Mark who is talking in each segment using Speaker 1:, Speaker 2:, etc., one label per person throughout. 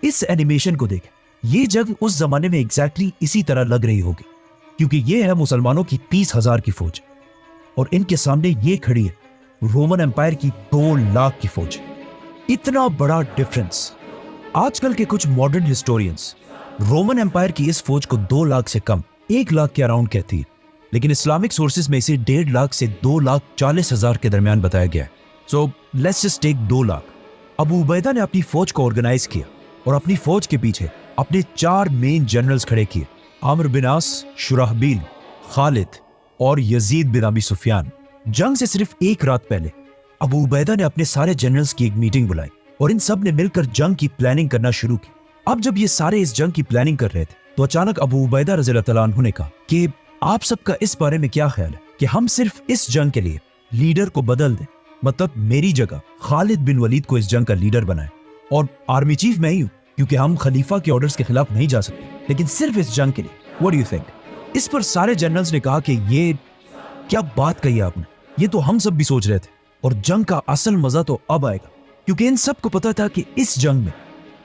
Speaker 1: اس animation کو دیکھیں, یہ جنگ اس زمانے میں ایگزیکٹلی اسی طرح لگ رہی ہوگی, کیونکہ یہ ہے مسلمانوں کی 30,000 کی فوج اور ان کے سامنے یہ کھڑی ہے رومن امپائر کی 2 لاکھ کی فوج. اتنا بڑا ڈفرنس. آج کل کے کچھ ماڈرن ہسٹورینز رومن امپائر کی اس فوج کو 2 لاکھ سے کم 1 لاکھ کے اراؤنڈ کہتی ہے, لیکن اسلامک سورسز میں اسے 1.5 لاکھ سے 2,40,000 کے درمیان بتایا گیا ہے. So let's just take 2 lakh. Abu Ubaidah نے اپنی فوج کو آرگنائز کیا اور اپنی فوج کے پیچھے اپنے 4 مین جنرلز کھڑے کیے, عامر بن عاص, شرحبیل, خالد اور یزید بن ابی سفیان. جنگ سے صرف 1 رات پہلے ابو عبیدہ نے اپنے سارے جنرلز کی ایک میٹنگ بلائی اور ان سب نے مل کر جنگ کی پلاننگ کرنا شروع کی. اب جب یہ سارے اس جنگ کی پلاننگ کر رہے تھے تو اچانک ابو عبیدہ رضی اللہ تعالیٰ عنہ نے کہا کہ آپ سب کا اس بارے میں کیا خیال ہے کہ ہم صرف اس جنگ کے لیے لیڈر کو بدل دیں, مطلب میری جگہ خالد بن ولید کو اس جنگ کا لیڈر بنائیں اور آرمی چیف میں ہی ہوں کیونکہ ہم خلیفہ کے آرڈرز کے خلاف نہیں جا سکتے, لیکن صرف اس جنگ کے لیے. What do you think؟ اس پر سارے جنرلز نے کہا کہ یہ کیا بات کہی آپ نے, یہ تو ہم سب بھی سوچ رہے تھے, اور جنگ کا اصل مزہ تو اب آئے گا, کیونکہ ان سب کو پتا تھا کہ اس جنگ میں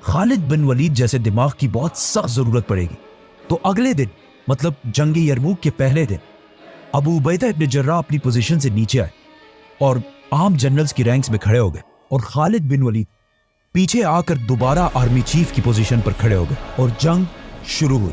Speaker 1: خالد بن ولید جیسے دماغ کی بہت سخت ضرورت پڑے گی. تو اگلے دن مطلب جنگ یرموک کے پہلے دن ابو عبیدہ ابن جراح اپنی پوزیشن سے نیچے آئے اور عام جنرلز کی رینکس میں کھڑے ہو گئے, اور خالد بن ولید پیچھے آ کر دوبارہ آرمی چیف کی پوزیشن پر کھڑے ہو گئے اور جنگ شروع ہوئی.